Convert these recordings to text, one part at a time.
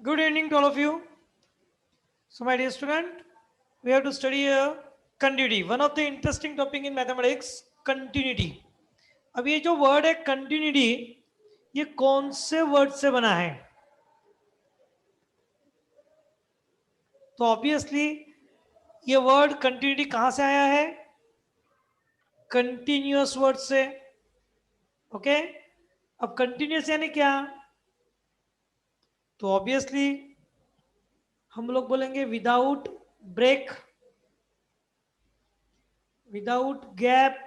Good evening to all of you. So, my dear student, we have to study continuity. One of the interesting topic in mathematics, continuity. अब ये जो word है continuity, ये कौन से word से बना है? तो ऑब्वियसली ये वर्ड continuity कहां से आया है? कंटिन्यूअस वर्ड से. ओके, अब कंटिन्यूअस यानी क्या? तो ऑब्वियसली हम लोग बोलेंगे विदाउट ब्रेक, विदाउट गैप,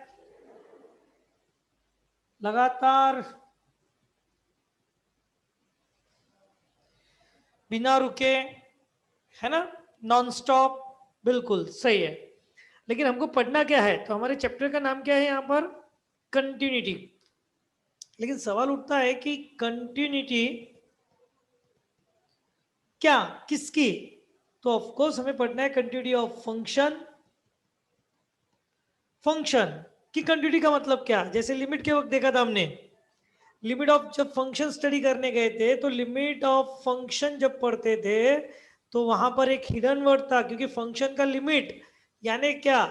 लगातार, बिना रुके, है ना, नॉन स्टॉप. बिल्कुल सही है. लेकिन हमको पढ़ना क्या है? तो हमारे चैप्टर का नाम क्या है यहाँ पर? कंटिन्यूटी. लेकिन सवाल उठता है कि कंटिन्यूटी क्या, किसकी? तो ऑफ कोर्स हमें पढ़ना है कंटिन्यूटी ऑफ फंक्शन. फंक्शन की कंटिन्यूटी का मतलब क्या? जैसे लिमिट के वक्त देखा था हमने, लिमिट ऑफ, जब फंक्शन स्टडी करने गए थे तो लिमिट ऑफ फंक्शन जब पढ़ते थे तो वहां पर एक हिडन वर्ड था, क्योंकि फंक्शन का लिमिट यानी क्या?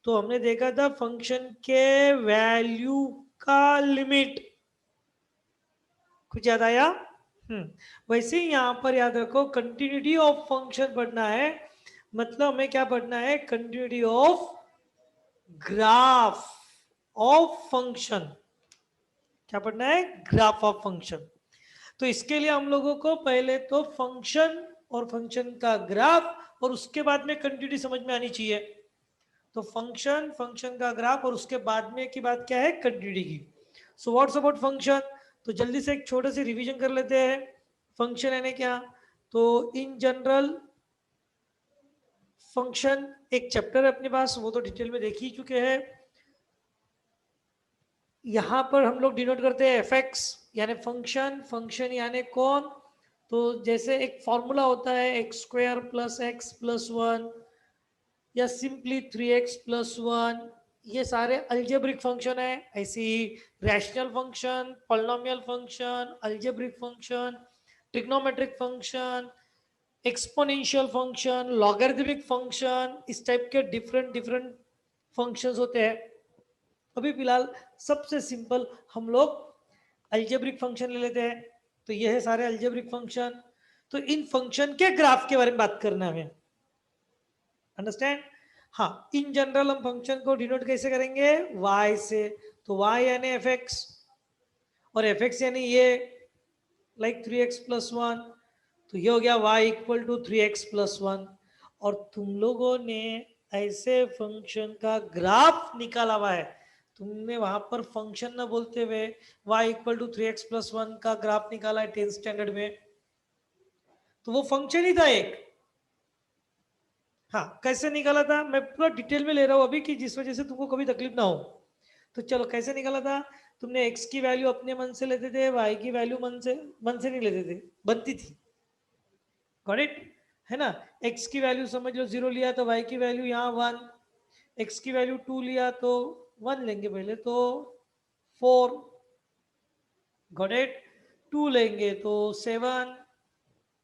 तो हमने देखा था फंक्शन के वैल्यू का लिमिट. कुछ याद आया? वैसे ही यहां पर याद रखो, कंटिन्यूटी ऑफ फंक्शन पढ़ना है. मतलब हमें क्या पढ़ना है? Continuity of graph of function. क्या पढ़ना है? Graph of function. तो इसके लिए हम लोगों को पहले तो फंक्शन और फंक्शन का ग्राफ और उसके बाद में कंटिन्यूटी समझ में आनी चाहिए. तो फंक्शन, फंक्शन का ग्राफ और उसके बाद में की बात क्या है? कंटिन्यूटी की. So what's about function? तो जल्दी से एक छोटे से रिवीजन कर लेते हैं. फंक्शन यानी क्या? तो इन जनरल फंक्शन एक चैप्टर है अपने पास, वो तो डिटेल में देख ही चुके हैं. यहां पर हम लोग डिनोट करते हैं एफ एक्स, यानी फंक्शन. फंक्शन यानी कौन? तो जैसे एक फॉर्मूला होता है, X square plus X plus one, या सिंपली 3x प्लस वन. ये सारे अल्जेब्रिक फंक्शन है. ऐसे ही rational function, polynomial function, algebraic function, trigonometric function, exponential function, logarithmic function, इस टाइप के डिफरेंट डिफरेंट फंक्शंस होते हैं. अभी फिलहाल सबसे सिंपल हम लोग अल्जेब्रिक फंक्शन ले लेते हैं. तो ये है सारे अल्जेब्रिक फंक्शन. तो इन फंक्शन के ग्राफ के बारे में बात करना है हमें. अंडरस्टैंड? हाँ, इन जनरल हम फंक्शन को डिनोट कैसे करेंगे? y से. तो y यानी एफ एक्स, और एफ एक्स यानी ये, लाइक 3x प्लस वन. तो ये हो गया y equal to 3x plus one. और तुम लोगों ने ऐसे फंक्शन का ग्राफ निकाला हुआ है. तुमने वहां पर फंक्शन ना बोलते हुए y equal to 3x plus one का ग्राफ निकाला है 10th स्टैंडर्ड में. तो वो फंक्शन ही था एक. हाँ, कैसे निकाला था मैं पूरा डिटेल में ले रहा हूँ अभी, कि जिस वजह से तुमको कभी तकलीफ ना हो. तो चलो, कैसे निकाला था? तुमने x की वैल्यू अपने मन से लेते थे, y की वैल्यू मन से नहीं लेते थे, बनती थी. Got it? है ना? x की वैल्यू समझ लो 0 लिया तो y की वैल्यू यहाँ 1. x की वैल्यू 2 लिया तो 1 लेंगे पहले, तो 4. Got it? 2 लेंगे तो 7,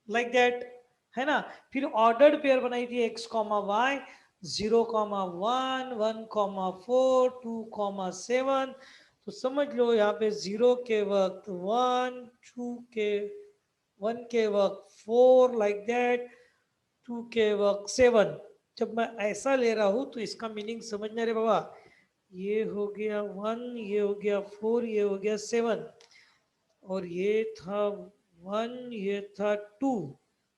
लाइक दैट. है ना? फिर ऑर्डर्ड पेयर बनाई थी x कॉमा वाई, 0,1, 1,4, 2,7. तो समझ लो यहाँ पे 0 के वक्त 1, 2 के 1 के वक्त 4, लाइक दैट, 2 के वक्त 7. जब मैं ऐसा ले रहा हूं तो इसका मीनिंग समझना रे बाबा. ये हो गया 1, ये हो गया 4, ये हो गया 7, और ये था 1, ये था 2.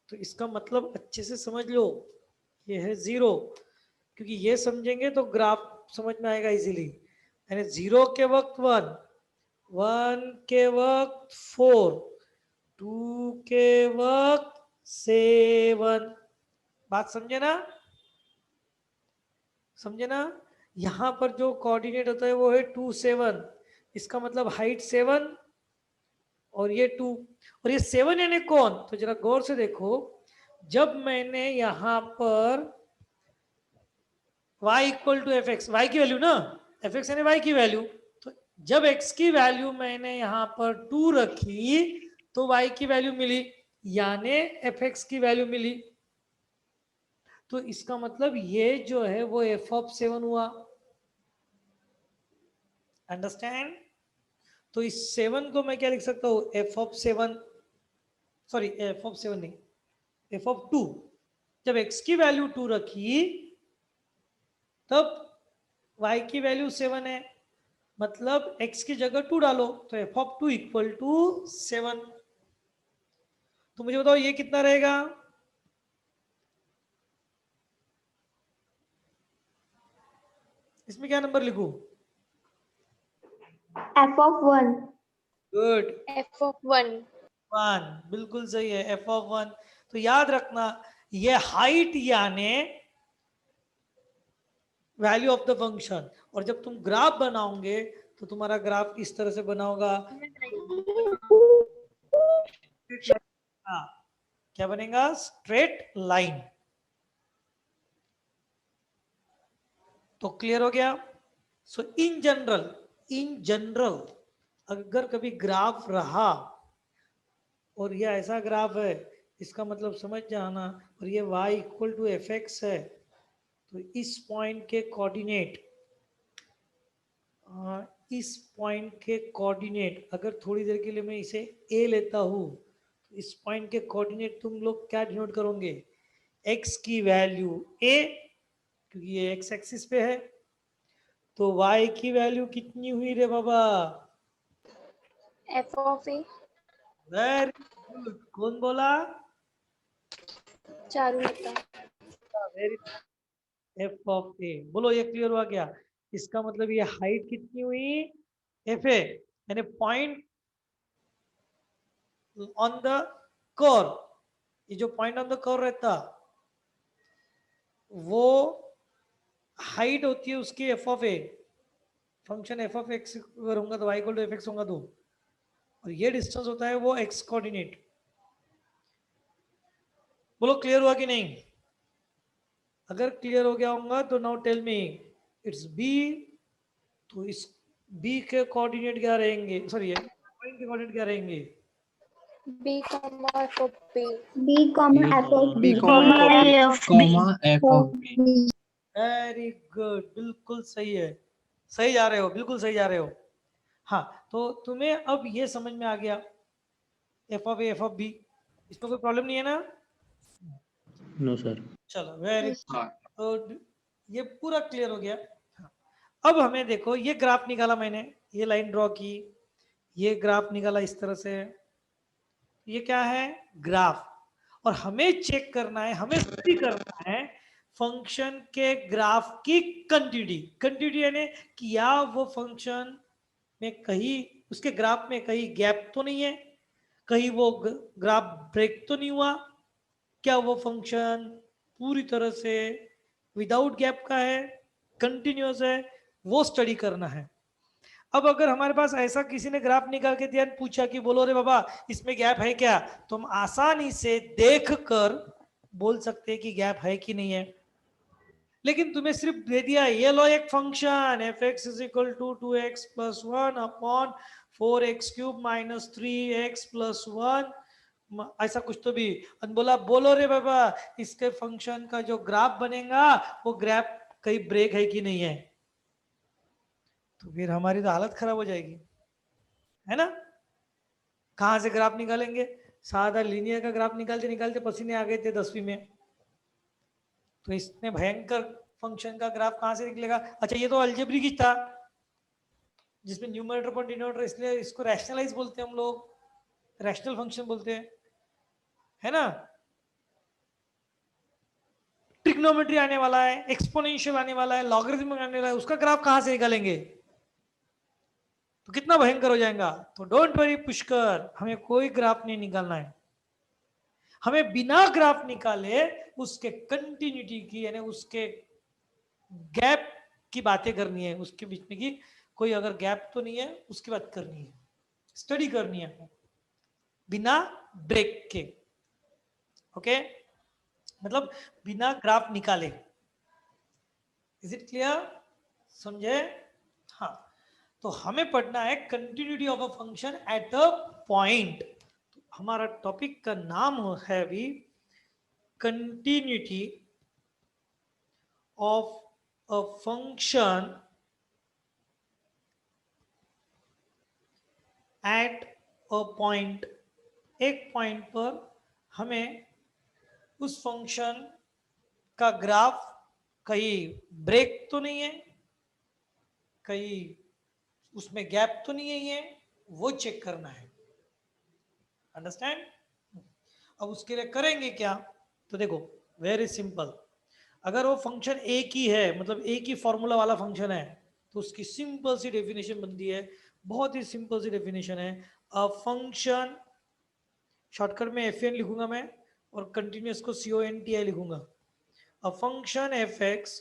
तो इसका मतलब अच्छे से समझ लो, ये है 0. क्योंकि ये समझेंगे तो ग्राफ समझ में आएगा इजीली. यानी 0 के वक्त 1, 1 के वक्त 4, 2 के वक्त 7. बात समझे ना? समझे ना? यहां पर जो कोऑर्डिनेट होता है वो है 2, 7. इसका मतलब हाइट 7 और ये 2. और ये 7 यानी कौन? तो जरा गौर से देखो. जब मैंने यहां पर y equal to F X, Y की वैल्यू ना, एफ एक्स यानी y की वैल्यू. तो जब x की वैल्यू मैंने यहां पर 2 रखी तो y की वैल्यू मिली. यानी एफ एक्स की वैल्यू मिली, तो इसका मतलब ये जो है वो एफ ऑफ 7 हुआ। अंडरस्टैंड? तो इस 7 को मैं क्या लिख सकता हूं, F of 7, sorry F of 7 नहीं, एफ ऑफ 2। जब x की वैल्यू 2 रखी तब y की वैल्यू 7 है, मतलब x की जगह 2 डालो, तो एफ ऑफ 2 इक्वल टू 7। तो मुझे बताओ ये कितना रहेगा? इसमें क्या नंबर लिखूं? F of 1। Good, F of 1। 1 बिल्कुल सही है, एफ ऑफ 1। तो याद रखना ये हाइट यानी वैल्यू ऑफ द फंक्शन। और जब तुम ग्राफ बनाओगे तो तुम्हारा ग्राफ इस तरह से बना होगा, हाँ, क्या बनेगा? Straight line. तो क्लियर हो गया? सो इन जनरल अगर कभी ग्राफ रहा और ये ऐसा ग्राफ है, इसका मतलब समझ जाना, और ये y equal to F X है, तो इस पॉइंट के कोऑर्डिनेट अगर थोड़ी देर के लिए मैं इसे a लेता हूं, तो इस पॉइंट के कोऑर्डिनेट तुम लोग क्या डिनोट करोगे? x की वैल्यू a, क्योंकि ये x एक्सिस पे है, तो y की वैल्यू कितनी हुई रे बाबा? F of A. Very good, कौन बोला? Charulata. Very, F of A. बोलो ये क्लियर हुआ क्या? इसका मतलब ये हाइट कितनी हुई? एफ ए, यानी पॉइंट ऑन द कर्व, ये जो पॉइंट ऑन द कर्व रहता वो हाइट होती है उसकी F of A. Function F of X अगर होगा तो Y equal to F X होगा, तो और ये डिस्टेंस होता है वो एक्स कोऑर्डिनेट। बोलो क्लियर हुआ कि नहीं? अगर क्लियर हो गया होगा तो now tell me, it's B. तो इस बी के कोऑर्डिनेट क्या रहेंगे, सॉरी पॉइंट के कोऑर्डिनेट क्या रहेंगे? B comma F of B. B comma F of B. F of B. Very good, बिल्कुल सही है, सही जा रहे हो, बिल्कुल सही जा रहे हो। हाँ, तो तुम्हें अब ये समझ में आ गया F of A F of B, इसमें कोई प्रॉब्लम नहीं है ना? No sir. चलो वेरी, तो ये पूरा क्लियर हो गया। हाँ, अब हमें देखो ये ग्राफ निकाला मैंने, ये लाइन ड्रॉ की, ये ग्राफ निकाला इस तरह से, ये क्या है? ग्राफ। और हमें चेक करना है, हमें स्टडी करना है फंक्शन के ग्राफ की कंटिन्यूटी। कंटिन्यूटी यानी कि या वो फंक्शन में कहीं उसके ग्राफ में कहीं गैप तो नहीं है, कहीं वो ग्राफ ब्रेक तो नहीं हुआ, क्या वो फंक्शन पूरी तरह से विदाउट गैप का है, कंटिन्यूअस है, वो स्टडी करना है। अब अगर हमारे पास ऐसा किसी ने ग्राफ निकाल के दिया, पूछा कि बोलो रे बाबा इसमें गैप है क्या, तो हम आसानी से देखकर बोल सकते हैं कि गैप है कि नहीं है। लेकिन तुम्हें सिर्फ दे दिया ये लो एक function F X is equal to 2x plus 1 upon 4x cube minus 3x plus 1, ऐसा कुछ तो भी, बोला बोलो रे बाबा इसके फंक्शन का जो ग्राफ बनेगा वो ग्राफ कहीं ब्रेक है कि नहीं है, तो फिर हमारी तो हालत खराब हो जाएगी, है ना? कहां से ग्राफ निकालेंगे? साधा लीनियर का ग्राफ निकालते निकालते पसीने आ गए थे 10वीं में, तो इसने भयंकर फंक्शन का ग्राफ कहां से निकलेगा? अच्छा ये तो अलजेब्रिक ही था जिसमें न्यूमरेटर पर डिनोमिनेटर, इसलिए इसको रैशनलाइज बोलते हैं हम लोग, रैशनल फंक्शन बोलते हैं, है ना? ट्रिग्नोमेट्री आने वाला है, एक्सपोनेंशियल आने वाला है, लॉगरिथम आने वाला है, उसका ग्राफ कहां से निकालेंगे? तो कितना भयंकर हो जाएगा। तो डोंट वरी पुष्कर, हमें कोई ग्राफ नहीं निकालना है, हमें बिना ग्राफ निकाले उसके कंटिन्यूटी की यानी उसके गैप की बातें करनी है, उसके बीच में की कोई अगर गैप तो नहीं है उसकी बात करनी है, स्टडी करनी है बिना ब्रेक के। ओके, मतलब बिना ग्राफ निकाले। Is it clear? समझे? हाँ, तो हमें पढ़ना है continuity of a function at a point. हमारा टॉपिक का नाम है अभी continuity of a function at a point. एक पॉइंट पर हमें उस फंक्शन का ग्राफ कहीं ब्रेक तो नहीं है, कहीं उसमें गैप तो नहीं है, वो चेक करना है। अंडरस्टैंड? अब उसके लिए करेंगे क्या? तो देखो, वेरी सिंपल। अगर वो फंक्शन एक ही है, मतलब एक ही फॉर्मूला वाला फंक्शन है, तो उसकी सिंपल सी डेफिनेशन बनती है, बहुत ही सिंपल सी डेफिनेशन है। अ फंक्शन, शॉर्टकट में एफ एन लिखूंगा मैं, और कंटिन्यूस को CONTI लिखूंगा। A function F X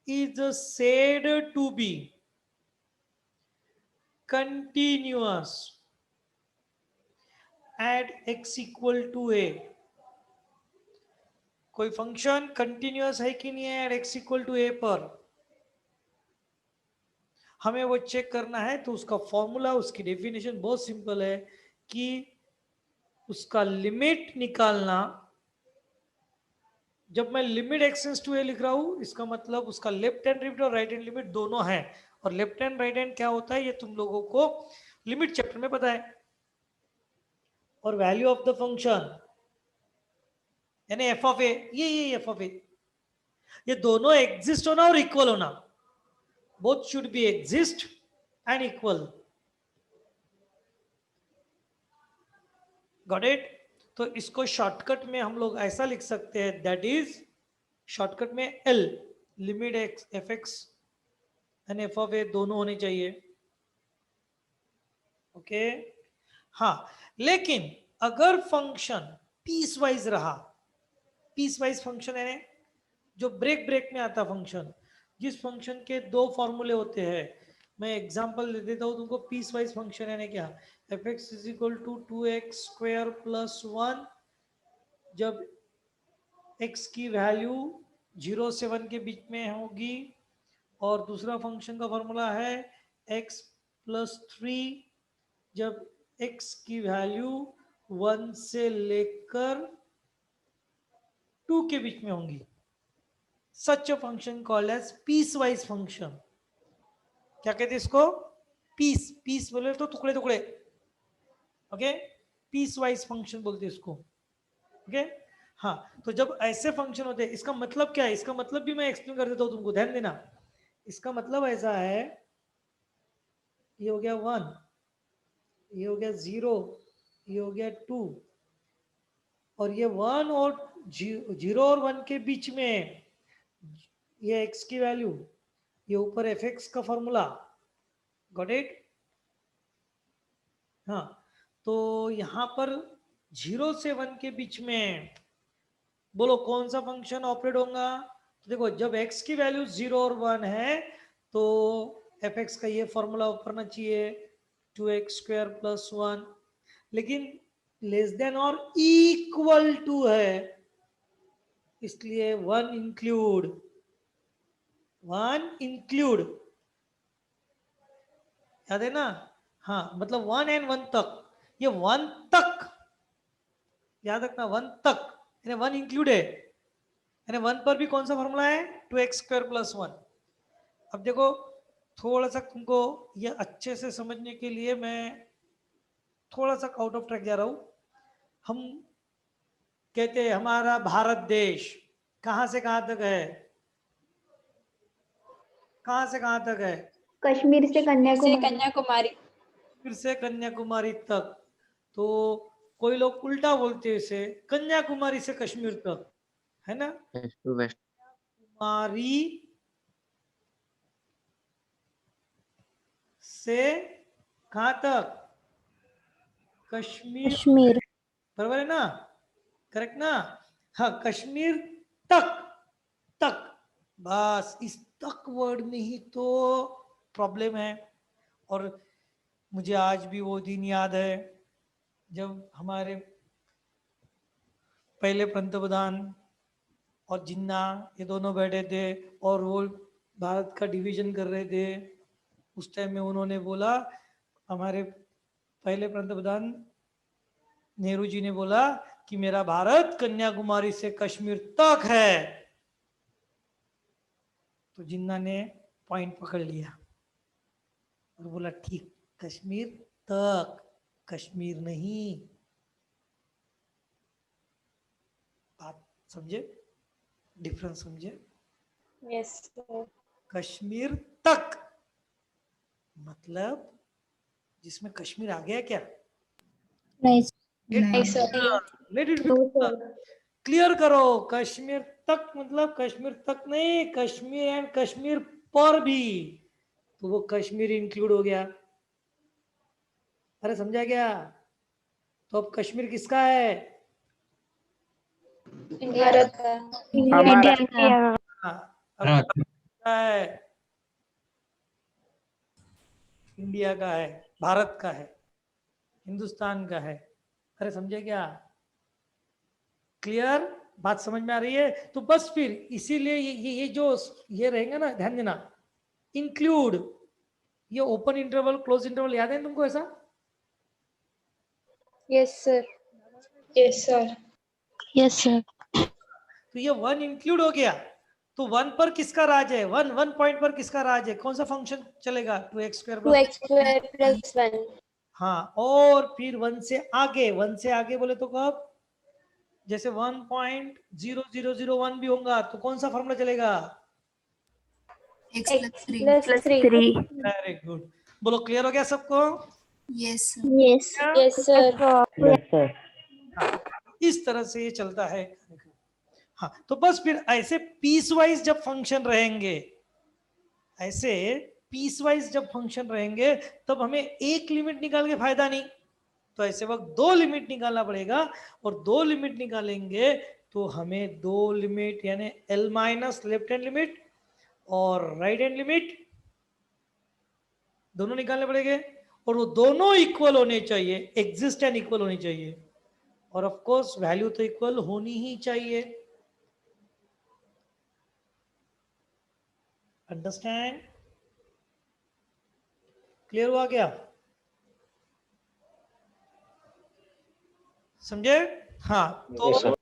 is said to be continuous at x equal to a। कोई फंक्शन कंटिन्यूअस है कि नहीं है eight x equal to a पर, हमें वो चेक करना है। तो उसका फॉर्मूला, उसकी डेफिनेशन बहुत सिंपल है कि उसका लिमिट निकालना। जब मैं लिमिट एक्सटेंड्स टू ए लिख रहा हूं, इसका मतलब उसका लेफ्ट हैंड लिमिट और राइट हैंड लिमिट दोनों है। और लेफ्ट हैंड राइट हैंड क्या होता है ये तुम लोगों को लिमिट चैप्टर में पता है। और वैल्यू ऑफ द फंक्शन यानी एफ ऑफ ए, ये एफ ऑफ ए, ये दोनों एग्जिस्ट होना और इक्वल होना, both should be exist and equal. Got it? तो इसको शॉर्टकट में हम लोग ऐसा लिख सकते हैं, दैट इज शॉर्टकट में L, limit X F X and F of A दोनों होने चाहिए। ओके हाँ, लेकिन अगर फंक्शन पीस वाइज रहा, पीस वाइज फंक्शन है जो ब्रेक ब्रेक में आता फंक्शन, जिस फंक्शन के दो फॉर्मूले होते हैं, मैं एग्जांपल दे देता हूं तुमको। पीस वाइज फंक्शन है क्या? F X is equal to 2x² plus 1, जब x की वैल्यू 0 से 1 के बीच में होगी। और दूसरा फंक्शन का फॉर्मूला है x प्लस 3, जब x की वैल्यू 1 से लेकर 2 के बीच में होंगी। Such a function called as piecewise function. क्या कहते हैं इसको? पीस, पीस बोले तो टुकड़े टुकड़े। ओके, पीस वाइज फंक्शन बोलते हैं इसको। ओके हाँ, तो जब ऐसे फंक्शन होते हैं, इसका मतलब क्या है? इसका मतलब भी मैं एक्सप्लेन कर देता हूं तुमको, ध्यान देना। इसका मतलब ऐसा है, ये हो गया 1, ये हो गया 0, ये हो गया 2, और ये 1 और 0 और 1 के बीच में ये x की वैल्यू, ये ऊपर एफ एक्स का फॉर्मूला। Got it? हाँ, तो यहां पर 0 से 1 के बीच में बोलो कौन सा फंक्शन ऑपरेट होगा? तो देखो, जब x की वैल्यू 0 और 1 है तो एफ एक्स का ये फॉर्मूला ऊपरना चाहिए, 2x² प्लस 1। लेकिन लेस देन और इक्वल टू है, इसलिए 1 इंक्लूड, 1 इंक्लूड, याद है ना? हाँ, मतलब 1 एंड 1 तक, ये 1 तक याद रखना, 1 तक यानी 1 इंक्लूड है, यानी 1 पर भी कौन सा फॉर्मूला है? 2x² plus 1। अब देखो, थोड़ा सा तुमको ये अच्छे से समझने के लिए मैं थोड़ा सा आउट ऑफ ट्रैक जा रहा हूं। हम कहते हैं हमारा भारत देश कहां से कहां तक है? कहां से कहां तक है? कश्मीर से से कन्याकुमारी। कन्याकुमारी। फिर से कन्याकुमारी तक। तो कोई लोग उल्टा बोलते हैं इसे, कन्याकुमारी से कश्मीर तक, है ना? West to west. कुमारी से कहां तक? कश्मीर, कश्मीर। बराबर है ना? करेक्ट ना? हाँ, कश्मीर तक, तक, बस इस तक वर्ड में ही तो प्रॉब्लम है। और मुझे आज भी वो दिन याद है जब हमारे पहले पंतप्रधान और जिन्ना, ये दोनों बैठे थे और वो भारत का डिवीजन कर रहे थे। उस टाइम में उन्होंने बोला, हमारे पहले पंतप्रधान नेहरू जी ने बोला कि मेरा भारत कन्याकुमारी से कश्मीर तक है, तो जिन्ना ने पॉइंट पकड़ लिया और बोला ठीक, कश्मीर तक, कश्मीर नहीं। बात समझे, डिफरेंस समझे? Yes, sir. कश्मीर तक मतलब जिसमें कश्मीर आ गया क्या? Nice. Yes, sir. Let it No, sir. Clear करो। कश्मीर तक मतलब कश्मीर तक नहीं, कश्मीर एंड कश्मीर पर भी, तो वो कश्मीर इंक्लूड हो गया। अरे समझा क्या? तो अब कश्मीर किसका है? India का। India का. हाँ, अब भारत किसका है? इंडिया का है, भारत का है, हिंदुस्तान का है। अरे समझे क्या? क्लियर? बात समझ में आ रही है? तो बस फिर इसीलिए ये जो ये रहेंगे ना, ध्यान देना, इंक्लूड, ये ओपन इंटरवल क्लोज इंटरवल याद है तुमको ऐसा? Yes, sir. Yes, sir. Yes, sir. तो ये वन इंक्लूड हो गया, तो वन पर किसका राज है? वन वन पॉइंट पर किसका राज है? कौन सा फंक्शन चलेगा? 2x square 2x square plus 1. हाँ, और फिर वन से आगे, वन से आगे बोले तो कब? जैसे 1.0001 भी होगा तो कौन सा फॉर्मूला चलेगा? X plus 3. वेरी गुड, बोलो क्लियर हो गया सबको? Yes. Yes, sir. हाँ, इस तरह से ये चलता है। हाँ, तो बस फिर ऐसे पीस वाइज जब फंक्शन रहेंगे, ऐसे पीस वाइज जब फंक्शन रहेंगे, तब हमें एक लिमिट निकाल के फायदा नहीं, तो ऐसे वक्त दो लिमिट निकालना पड़ेगा, और दो लिमिट निकालेंगे तो हमें दो लिमिट यानी L minus left hand limit और राइट हैंड लिमिट दोनों निकालने पड़ेंगे, और वो दोनों इक्वल होने चाहिए, एग्जिस्ट एंड इक्वल होनी चाहिए, और ऑफ कोर्स वैल्यू तो इक्वल होनी ही चाहिए। अंडरस्टैंड? क्लियर हुआ क्या? समझे? हाँ, तो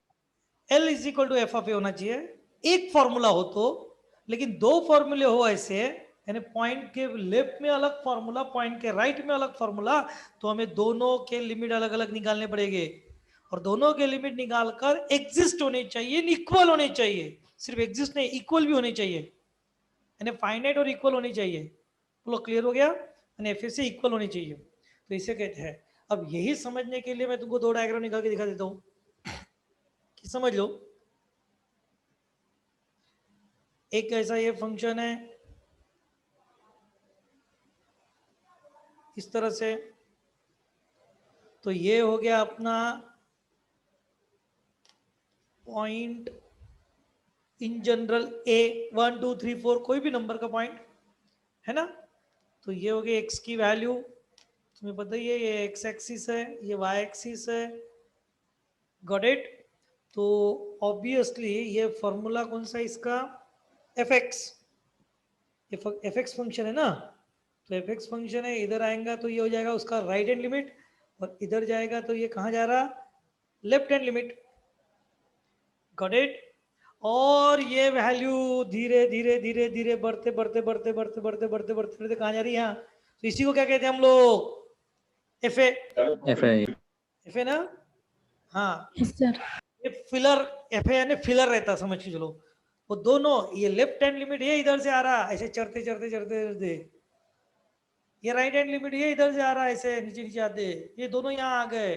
L is equal to F of A होना चाहिए, एक फॉर्मूला हो तो, लेकिन दो फॉर्मूले हो ऐसे, यानी पॉइंट के लेफ्ट में अलग फॉर्मूला, पॉइंट के राइट में अलग फॉर्मूला, तो हमें दोनों के लिमिट अलग अलग निकालने पड़ेंगे, और दोनों के लिमिट निकालकर एग्जिस्ट होने चाहिए, इक्वल होने चाहिए, सिर्फ एग्जिस्ट नहीं इक्वल भी होने चाहिए, यानी फाइनाइट और इक्वल होनी चाहिए। बोलो क्लियर हो गया? यानी एफ से इक्वल होनी चाहिए, तो इसे कहते हैं। अब यही समझने के लिए मैं तुमको दो डायग्राम निकाल के दिखा देता हूँ कि समझ लो। एक ऐसा ये फंक्शन है इस तरह से, तो ये हो गया अपना पॉइंट इन जनरल ए 1 2 3 4 कोई भी नंबर का पॉइंट है ना, तो ये हो गया एक्स की वैल्यू, तुम्हें पता ही है ये एक्स एक्सिस है, ये वाई एक्सिस है, गॉट इट? तो ऑब्वियसली ये फॉर्मूला कौन सा इसका? F x, F x function है ना, तो एफ एक्स फंक्शन है, इधर आएगा तो ये हो जाएगा उसका राइट हैंड लिमिट, और इधर जाएगा तो ये कहाँ जा रहा? Left hand limit, got it? और ये वैल्यू धीरे धीरे धीरे धीरे बढ़ते बढ़ते बढ़ते बढ़ते बढ़ते बढ़ते बढ़ते बढ़ते कहाँ जा रही है? यहाँ, तो इसी को क्या कहते हैं हम लोग? एफ ए, एफ ए ना? हाँ, ये फिलर, एफ ए यानी फिलर रहता, समझ के चलो। वो दोनों, ये लेफ्ट हैंड लिमिट ये इधर से आ रहा ऐसे चढ़ते चढ़ते चढ़ते चढ़ते, ये राइट हैंड लिमिट ये इधर से आ रहा है ऐसे नीचे नीचे आते, ये दोनों यहाँ आ गए,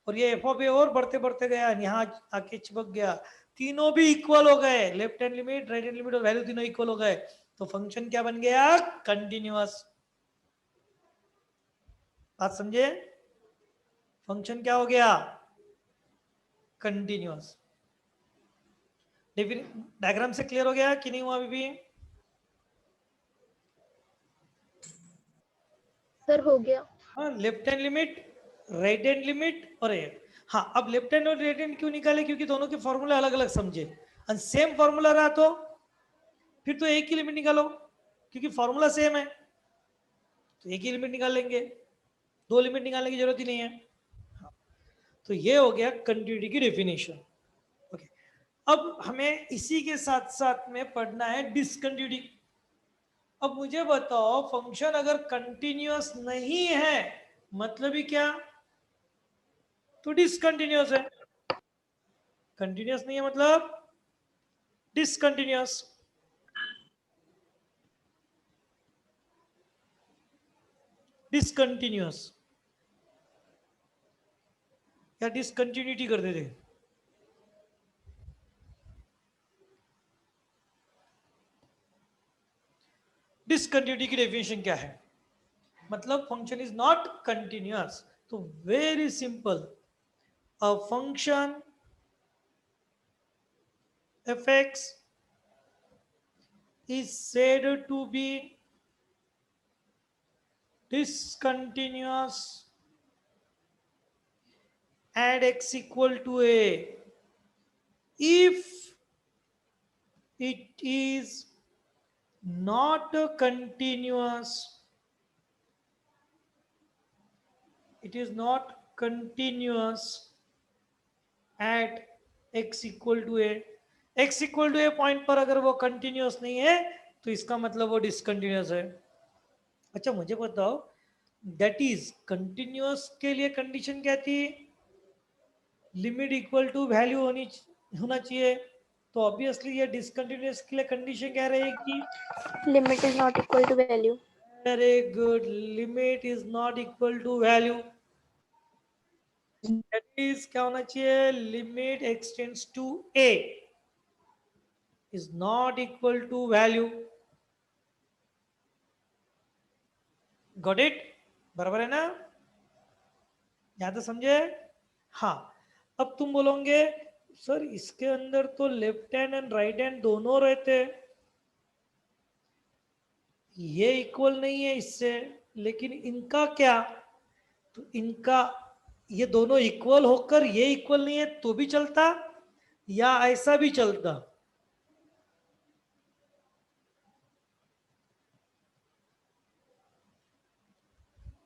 और ये एफ ऑफ ए और बढ़ते बढ़ते गया, यहाँ आके चिपक गया, तीनों भी इक्वल हो गए, left hand limit right hand limit और वैल्यू तीनों इक्वल हो गए, तो फंक्शन क्या बन गया? कंटिन्यूअस। बात समझे? फंक्शन क्या हो गया? कंटिन्यूअस। डायग्राम से क्लियर हो गया कि नहीं हुआ अभी भी? सर हो गया। हाँ, left hand limit right hand limit और ये, हाँ, अब लेफ्ट हैंड और राइट हैंड क्यों निकाले? क्योंकि दोनों के फॉर्मूले अलग अलग समझे, और सेम फॉर्मूला रहा तो फिर तो एक ही लिमिट निकालो, क्योंकि फॉर्मूला सेम है, तो एक ही लिमिट निकाल लेंगे, दो लिमिट निकालने की जरूरत ही नहीं है। हाँ। तो ये हो गया कंटिन्यूटी की डेफिनेशन। ओके, अब हमें इसी के साथ साथ में पढ़ना है डिसकंटिन्यूटी। अब मुझे बताओ, फंक्शन अगर कंटिन्यूअस नहीं है मतलब ही क्या? तो डिसकंटिन्यूअस है। कंटिन्यूअस नहीं है मतलब डिसकंटिन्यूअस। डिसकंटिन्यूअस या डिसकंटिन्यूटी कर देते। डिसकंटिन्यूटी की डेफिनेशन क्या है? मतलब फंक्शन इज नॉट कंटिन्यूअस। तो very simple, a function fx is said to be discontinuous at x equal to a if it is not continuous. It is not continuous at x equal to a। x equal to a point पर अगर वो continuous नहीं है तो इसका मतलब वो discontinuous है। अच्छा मुझे बताओ, दैट इज कंटिन्यूअस के लिए कंडीशन क्या थी? लिमिट इक्वल टू वैल्यू होना चाहिए। तो ऑब्वियसली ये डिसकंटिन्यूअस के लिए कंडीशन क्या रहेगी? Limit is not equal to value. Very good, limit is not equal to value. That is क्या होना चाहिए? Limit extends to a is not equal to value. Got it? बराबर है ना? यहां तो समझे? हाँ। अब तुम बोलोगे सर इसके अंदर तो left hand and right hand दोनों रहते हैं, ये इक्वल नहीं है इससे, लेकिन इनका क्या? तो इनका, ये दोनों इक्वल होकर ये इक्वल नहीं है तो भी चलता, या ऐसा भी चलता?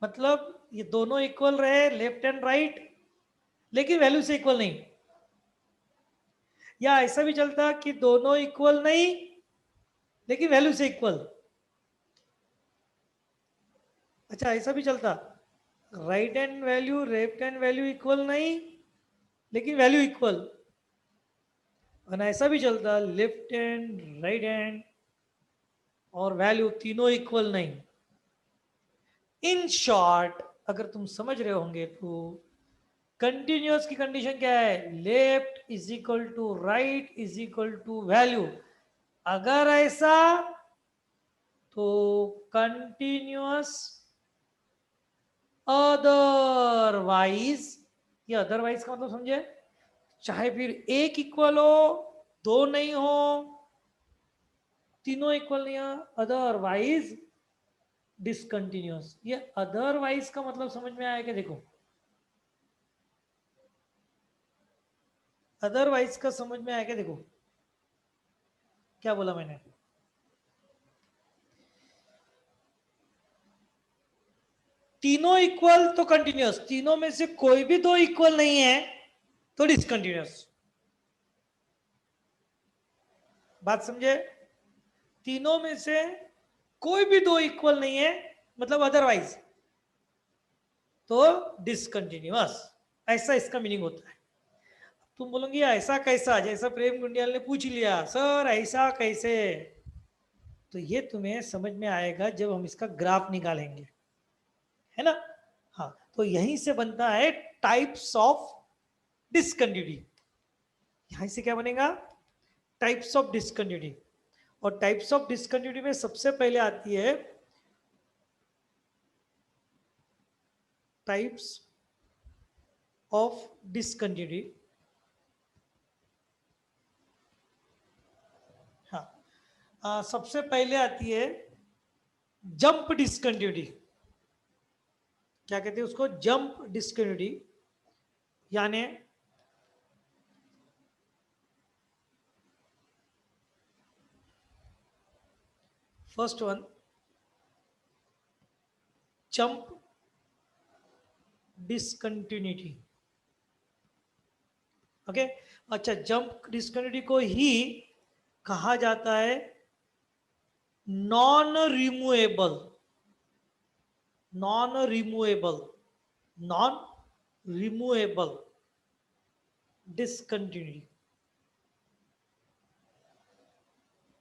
मतलब ये दोनों इक्वल रहे लेफ्ट एंड राइट, लेकिन वैल्यू से इक्वल नहीं, या ऐसा भी चलता कि दोनों इक्वल नहीं लेकिन वैल्यू से इक्वल? अच्छा ऐसा भी चलता, right hand value left hand value equal नहीं लेकिन वैल्यू इक्वल। और ऐसा भी चलता, लेफ्ट हैंड राइट हैंड और वैल्यू तीनों इक्वल नहीं। इन शॉर्ट, अगर तुम समझ रहे होंगे तो कंटिन्यूअस की कंडीशन क्या है? Left is equal to right is equal to value. अगर ऐसा तो कंटिन्यूअस, अदरवाइज, ये अदरवाइज का मतलब समझे? चाहे फिर एक इक्वल हो, दो नहीं हो, तीनों इक्वल नहीं हो, अदरवाइज डिसकंटिन्यूअस। ये अदरवाइज का मतलब समझ में आया क्या? देखो, अदरवाइज का समझ में आया क्या? देखो क्या बोला मैंने। तीनों इक्वल तो कंटिन्यूअस, तीनों में से कोई भी दो इक्वल नहीं है तो डिसकंटिन्यूअस। बात समझे? तीनों में से कोई भी दो इक्वल नहीं है मतलब अदरवाइज, तो डिसकंटिन्यूअस। ऐसा इसका मीनिंग होता है। तुम बोलोगे ऐसा कैसा? जैसा प्रेम गुंडियाल ने पूछ लिया सर ऐसा कैसे, तो ये तुम्हें समझ में आएगा जब हम इसका ग्राफ निकालेंगे, है ना? हाँ, तो यहीं से बनता है टाइप्स ऑफ डिसकंटिन्यूटी। यहां से क्या बनेगा? Types of discontinuity. और टाइप्स ऑफ डिसकंटिन्यूटी में सबसे पहले आती है टाइप्स ऑफ डिसकंटिन्यूटी। हाँ, सबसे पहले आती है जंप डिसकंटिन्यूटी। क्या कहते हैं उसको? Jump discontinuity. यानी first one, jump discontinuity. Okay अच्छा, जंप डिस्कंटिन्यूटी को ही कहा जाता है non removable, non removable, non removable discontinuity.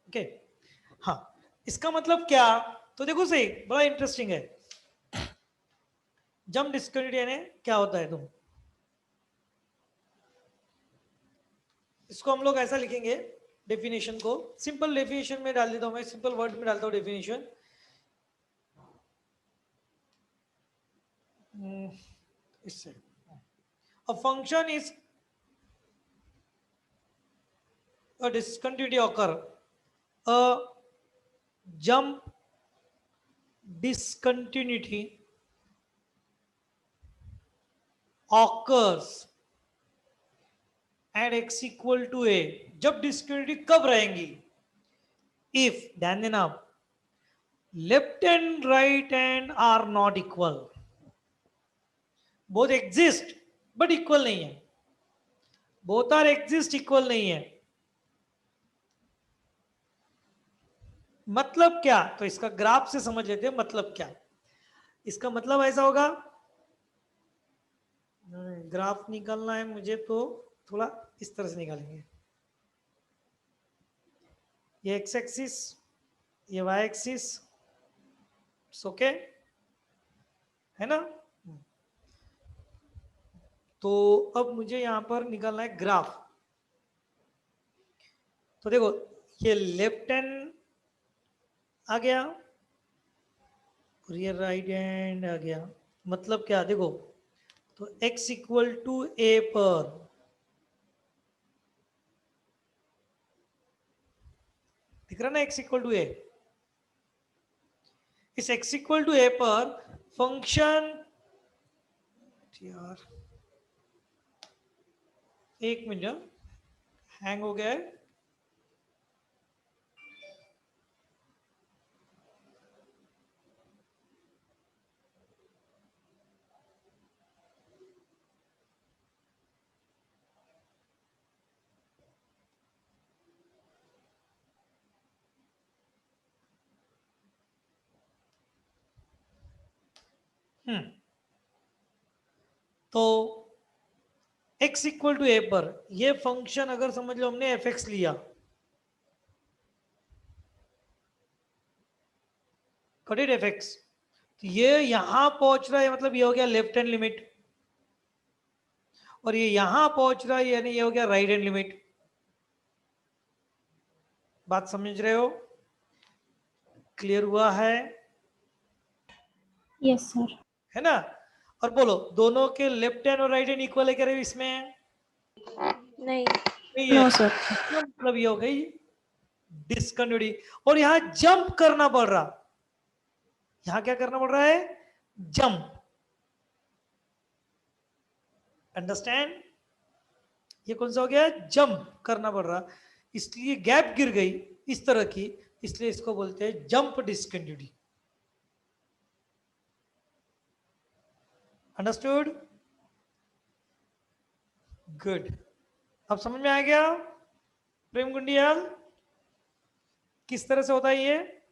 Okay हाँ, इसका मतलब क्या, तो देखो सही, बड़ा इंटरेस्टिंग है। जंप डिस्कंटिन्यूटी यानी क्या होता है, तुम इसको हम लोग ऐसा लिखेंगे, डेफिनेशन को सिंपल डेफिनेशन में डाल देता हूं मैं, सिंपल वर्ड में डालता हूं डेफिनेशन। इससे a function is a discontinuity occur, a jump discontinuity occurs at x equal to a, जब डिस्कंटिन्यूटी कब रहेंगी, इफ, ध्यान देना, left and right hand are not equal, both exist but equal नहीं है, बोथ आर एग्जिस्ट इक्वल नहीं है। मतलब क्या, तो इसका ग्राफ से समझ लेते हैं मतलब क्या। इसका मतलब ऐसा होगा, ग्राफ निकालना है मुझे तो थोड़ा इस तरह से निकालेंगे, ये एक्स एक्सिस, ये वाई एक्सिस, ओके है ना। तो अब मुझे यहां पर निकालना है ग्राफ। तो देखो, ये लेफ्ट हैंड आ गया और ये राइट हैंड आ गया, मतलब क्या देखो, तो x इक्वल टू ए पर दिख रहा ना, x इक्वल टू ए, इस x इक्वल टू ए पर फंक्शन, यार एक मिनट, हैंग हो गया है, तो x इक्वल टू ए पर ये फंक्शन अगर समझ लो हमने fx लिया, कटेड fx, तो ये यहां पहुंच रहा है, मतलब ये हो गया लेफ्ट हैंड लिमिट, और ये यहां पहुंच रहा है यानी ये हो गया राइट हैंड लिमिट। बात समझ रहे हो, क्लियर हुआ है? Yes sir. है ना। और बोलो, दोनों के लेफ्ट हैंड और राइट हैंड इक्वल है क्या रे इसमें? नहीं। नहीं है, नो सर। मतलब ये हो गई डिस्कंटिन्यूटी। और यहां जंप करना पड़ रहा, यहां क्या करना पड़ रहा है, जंप, अंडरस्टैंड, ये कौन सा हो गया, जंप करना पड़ रहा, इसलिए गैप गिर गई इस तरह की, इसलिए इसको बोलते हैं जंप डिस्कंटिन्यूटी। Understood, good. अब समझ में आ गया प्रेम गुंडियाल, किस तरह से होता है ये।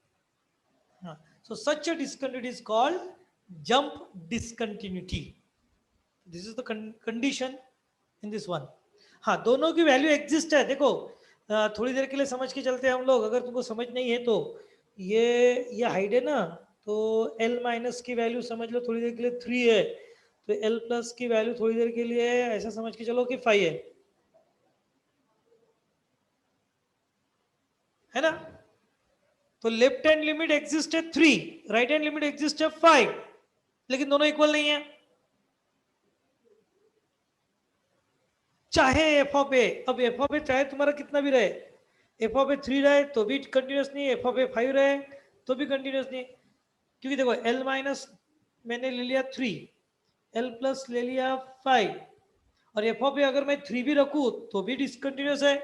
So such a discontinuity is called jump discontinuity, this is the condition in this one. हाँ, दोनों की वैल्यू एग्जिस्ट है, देखो थोड़ी देर के लिए समझ के चलते हैं हम लोग, अगर तुमको समझ नहीं है तो ये हाइट है ना, तो l माइनस की वैल्यू समझ लो थोड़ी देर के लिए 3 है, तो l प्लस की वैल्यू थोड़ी देर के लिए ऐसा समझ के चलो कि 5 है ना। तो लेफ्ट हैंड लिमिट एग्जिस्ट है 3, राइट हैंड लिमिट एग्जिस्ट है 5, लेकिन दोनों इक्वल नहीं है। चाहे एफ ऑफ ए, अब एफ ऑफ ए चाहे तुम्हारा कितना भी रहे, एफ ऑफ ए 3 रहे तो भी कंटिन्यूस नहीं, एफ ऑफ ए 5 रहे तो भी कंटिन्यूस नहीं, क्योंकि देखो एल माइनस मैंने ले लिया 3, एल प्लस ले लिया 5, और एफ ऑफ ए अगर मैं 3 भी रखूं तो भी डिसकंटिन्यूस है,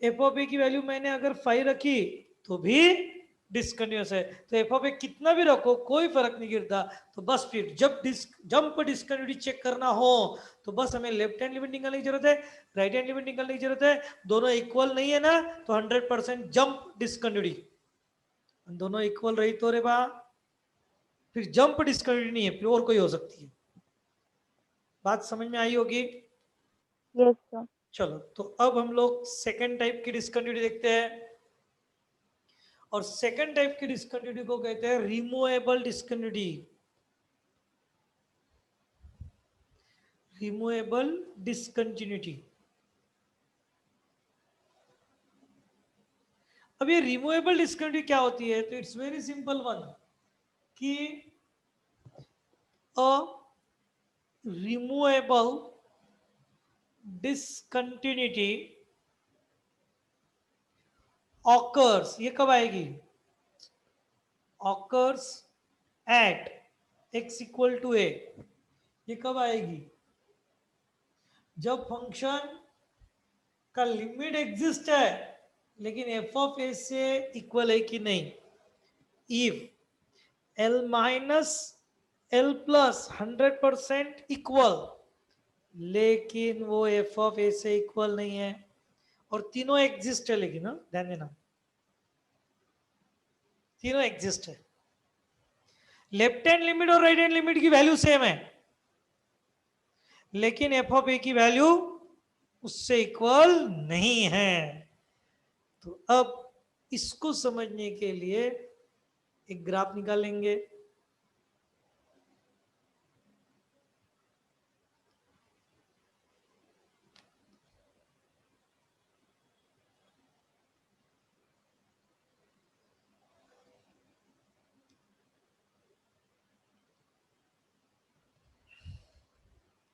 एफ ऑफ ए की वैल्यू मैंने अगर 5 रखी तो भी डिसकंटिन्यूअस है। तो एफ ऑफ ए कितना भी रखो कोई फर्क नहीं गिरता। तो बस फिर जब जंप डिसकंटिन्यूटी चेक करना हो तो बस हमें लेफ्ट हैंड लिमिट निकालने की जरूरत है, राइट हैंड लिमिट निकालने की जरूरत है। दोनों इक्वल नहीं है ना तो 100% जंप डिसकंटिन्यूटी, दोनों इक्वल रही तो रे बा फिर जंप डिसकंटिन्यूटी नहीं है, फिर और कोई हो सकती है। बात समझ में आई होगी? Yes sir. चलो तो अब हम लोग सेकेंड टाइप की डिसकंटिन्यूटी देखते हैं, और सेकेंड टाइप की डिसकंटिन्यूटी को कहते हैं रिमूवेबल डिसकंटिन्यूटी। Removable discontinuity. अब ये रिमूवेबल डिसकंटिन्यूटी क्या होती है? तो इट्स वेरी सिंपल वन कि अ रिमूवेबल डिसकंटिन्यूटी ऑकर्स, ये कब आएगी? Occurs at x equal to a, ये कब आएगी? जब फंक्शन का लिमिट एग्जिस्ट है लेकिन एफ ऑफ ए से इक्वल है कि नहीं। If L minus L plus 100% equal, लेकिन वो एफ ऑफ ए से इक्वल नहीं है, और तीनों एग्जिस्ट है, लेकिन ना ध्यान देना तीनों एग्जिस्ट है। लेफ्ट हैंड लिमिट और राइट हैंड लिमिट की वैल्यू सेम है, लेकिन एफ ऑफ ए की वैल्यू उससे इक्वल नहीं है। तो अब इसको समझने के लिए एक ग्राफ निकालेंगे।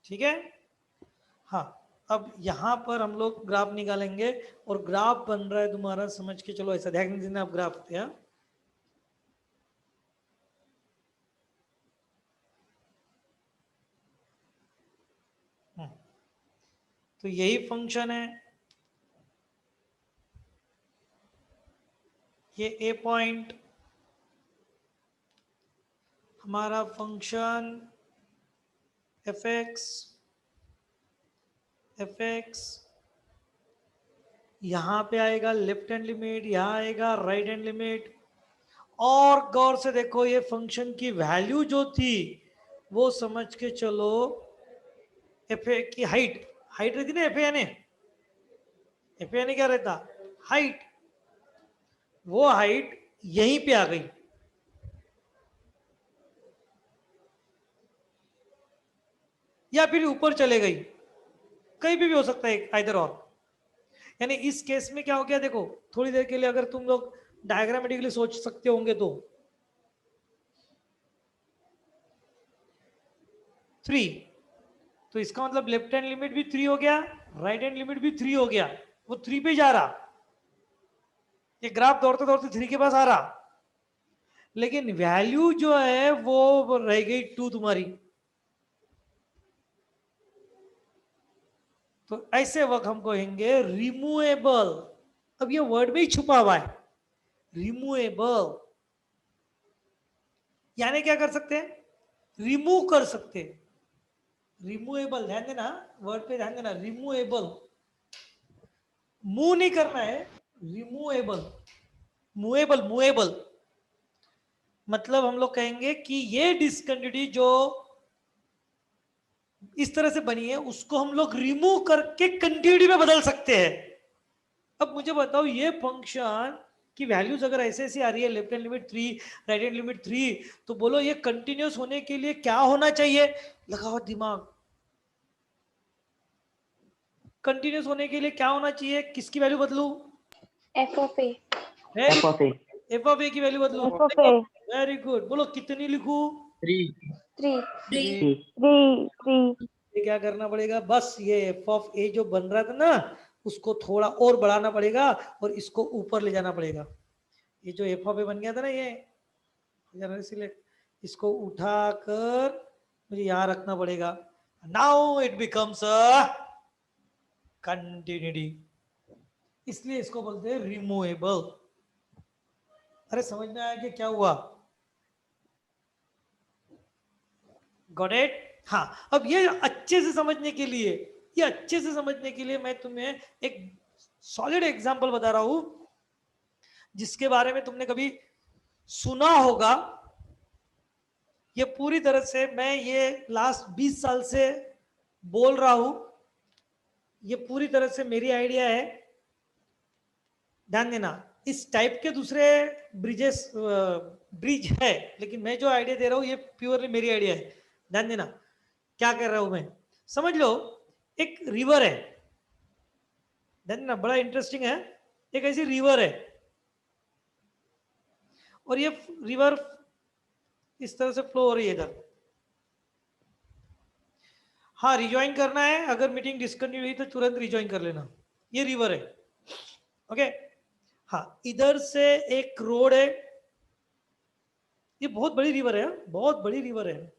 ठीक है, हाँ अब यहां पर हम लोग ग्राफ निकालेंगे, और ग्राफ बन रहा है तुम्हारा, समझ के चलो, ऐसा ध्यान देना आप ग्राफ पे। हाँ तो यही फंक्शन है, ये ए पॉइंट हमारा फंक्शन एफ एक्स यहां पे आएगा लेफ्ट हैंड लिमिट, यहां आएगा राइट हैंड लिमिट। और गौर से देखो ये फंक्शन की वैल्यू जो थी वो समझ के चलो, एफ ए की हाइट, हाइट रहती ना एफ ए क्या रहता? हाइट। वो हाइट यहीं पे आ गई, या फिर ऊपर चले गई, कहीं भी हो सकता है आइदर और। यानी इस केस में क्या हो गया, देखो थोड़ी देर के लिए अगर तुम लोग डायग्रामेटिकली सोच सकते होंगे तो 3, तो इसका मतलब लेफ्ट हैंड लिमिट भी 3 हो गया, राइट हैंड लिमिट भी 3 हो गया, वो 3 पे जा रहा, ये ग्राफ दौड़ते दौड़ते 3 के पास आ रहा, लेकिन वैल्यू जो है वो रह गई 2 तुम्हारी। तो ऐसे वक्त हम कहेंगे रिमूवेबल। अब ये वर्ड में ही छुपा हुआ है रिमूवेबल, यानी क्या कर सकते हैं? रिमूव कर सकते हैं। रिमूवेबल, ध्यान देना वर्ड पे, ध्यान देना, रिमूवेबल, मूव नहीं करना है, रिमूवेबल। मूवेबल, मूवेबल मतलब हम लोग कहेंगे कि ये डिसकंटिन्यूटी जो इस तरह से बनी है उसको हम लोग रिमूव करके कंटिन्यूटी में बदल सकते हैं। अब मुझे बताओ ये फंक्शन की वैल्यूज अगर ऐसे ऐसी आ रही है, left hand limit 3, right hand limit 3, तो बोलो ये कंटिन्यूस होने के लिए क्या होना चाहिए? लगाओ दिमाग। कंटिन्यूस होने के लिए क्या होना चाहिए? किसकी वैल्यू बदलू? F of A. F of A F of A की वैल्यू बदलू। F of A. Very good, बोलो कितनी लिखू? 3 3 ये 3 3। क्या करना पड़ेगा, बस ये एफ ऑफ ए जो बन रहा था ना उसको थोड़ा और बढ़ाना पड़ेगा और इसको ऊपर ले जाना पड़ेगा। ये जो एफ ऑफ ए बन गया था ना ये सिलेक्ट, इसको उठाकर मुझे यहाँ रखना पड़ेगा। Now it becomes a continuity, इसलिए इसको बोलते हैं रिमूवेबल। अरे समझ में आया कि क्या हुआ? Got it? हाँ, अब ये अच्छे से समझने के लिए, मैं तुम्हें एक सॉलिड एग्जांपल बता रहा हूं जिसके बारे में तुमने कभी सुना होगा। ये पूरी तरह से मैं ये लास्ट 20 साल से बोल रहा हूं, ये पूरी तरह से मेरी आइडिया है। ध्यान देना, इस टाइप के दूसरे ब्रिज है, लेकिन मैं जो आइडिया दे रहा हूं ये प्योरली मेरी आइडिया है। ध्यान देना क्या कर रहा हूं मैं। समझ लो एक रिवर है, ध्यान देना बड़ा इंटरेस्टिंग है। एक ऐसी रिवर है और ये रिवर इस तरह से फ्लो हो रही है इधर। हाँ, रिज्वाइन करना है, अगर मीटिंग डिस्कंटिन्यू हुई तो तुरंत रिज्वाइन कर लेना। ये रिवर है, ओके। हाँ, इधर से एक रोड है, ये बहुत बड़ी रिवर है, बहुत बड़ी रिवर है।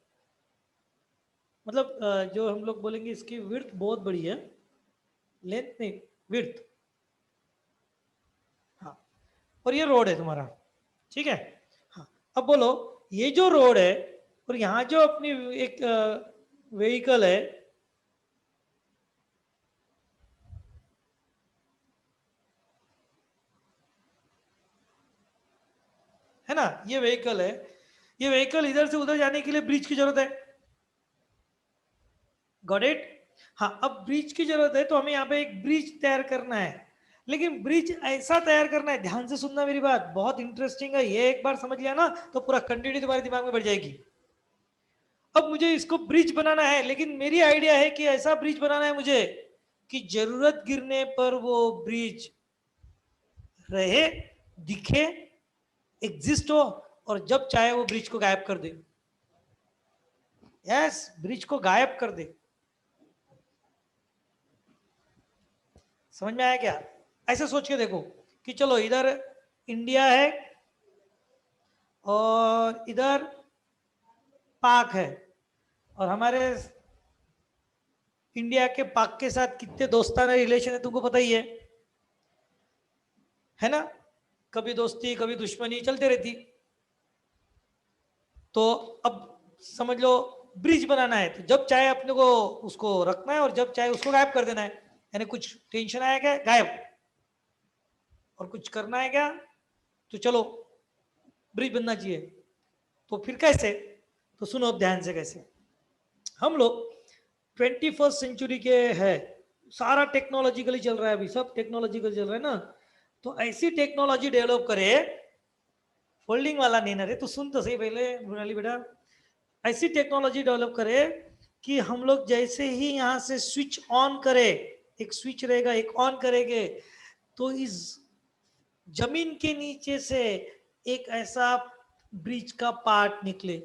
मतलब जो हम लोग बोलेंगे इसकी विड्थ बहुत बड़ी है, लेंथ नहीं, विड्थ। हाँ, और ये रोड है तुम्हारा, ठीक है। हाँ, अब बोलो ये जो रोड है और यहाँ जो अपनी एक व्हीकल है ना, ये व्हीकल है, ये व्हीकल इधर से उधर जाने के लिए ब्रिज की जरूरत है। Got it? हाँ, अब ब्रिज की जरूरत है तो हमें यहाँ पे एक ब्रिज तैयार करना है, लेकिन ब्रिज ऐसा तैयार करना है, ध्यान से सुनना मेरी बात, बहुत इंटरेस्टिंग है ये। एक बार समझ लिया ना तो पूरा कंटिन्यू तुम्हारे दिमाग में बढ़ जाएगी। अब मुझे इसको ब्रिज बनाना है, लेकिन मेरी आइडिया है कि ऐसा ब्रिज बनाना है मुझे कि जरूरत गिरने पर वो ब्रिज रहे, दिखे, एग्जिस्ट हो, और जब चाहे वो ब्रिज को गायब कर दे। यस, ब्रिज को गायब कर दे। समझ में आया क्या? ऐसे सोच के देखो कि चलो इधर इंडिया है और इधर पाक है, और हमारे इंडिया के पाक के साथ कितने दोस्ताना रिलेशन है तुमको पता ही है ना। कभी दोस्ती कभी दुश्मनी चलते रहती। तो अब समझ लो ब्रिज बनाना है तो जब चाहे अपने को उसको रखना है और जब चाहे उसको गायब कर देना है। यानी कुछ टेंशन आया क्या, गायब, और कुछ करना है क्या, तो चलो ब्रिज बनना चाहिए। तो फिर कैसे? तो सुनो अब ध्यान से कैसे। हम लोग 21st सेंचुरी के है, सारा टेक्नोलॉजिकली चल रहा है, अभी सब टेक्नोलॉजिकल चल रहा है ना। तो ऐसी टेक्नोलॉजी डेवलप करे, फोल्डिंग वाला नहीं ना रे, तो सुन तो सही पहले मृणाली बेटा। ऐसी टेक्नोलॉजी डेवलप करे कि हम लोग जैसे ही यहाँ से स्विच ऑन करे, एक स्विच रहेगा, एक ऑन करेंगे तो इस जमीन के नीचे से एक ऐसा ब्रिज का पार्ट निकले।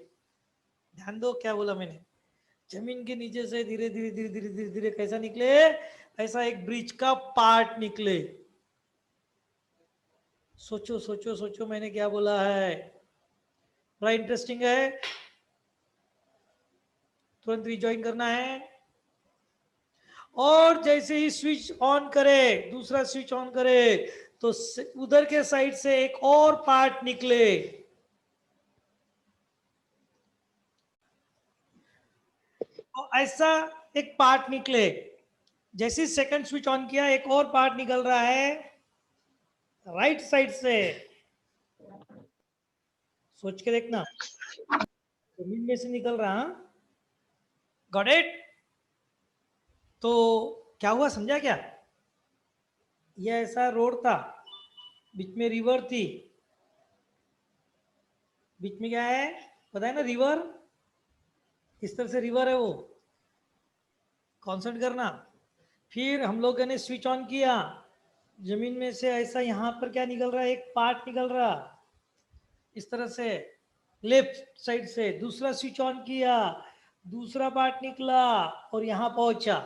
ध्यान दो क्या बोला मैंने, जमीन के नीचे से धीरे धीरे धीरे धीरे धीरे धीरे कैसा निकले, ऐसा एक ब्रिज का पार्ट निकले। सोचो सोचो सोचो मैंने क्या बोला है, बड़ा इंटरेस्टिंग है। तुरंत रिज्वाइन करना है, और जैसे ही स्विच ऑन करे, दूसरा स्विच ऑन करे, तो उधर के साइड से एक और पार्ट निकले। तो ऐसा एक पार्ट निकले, जैसे सेकंड स्विच ऑन किया एक और पार्ट निकल रहा है राइट साइड से। सोच के देखना, जमीन में से निकल रहा। Got it? तो क्या हुआ समझा क्या? ये ऐसा रोड था, बीच में रिवर थी, बीच में क्या है पता है ना, रिवर। इस तरह से रिवर है वो, कॉन्सेंट्रेट करना। फिर हम लोगों ने स्विच ऑन किया, जमीन में से ऐसा यहाँ पर क्या निकल रहा है, एक पार्ट निकल रहा इस तरह से लेफ्ट साइड से। दूसरा स्विच ऑन किया, दूसरा पार्ट निकला और यहाँ पहुंचा।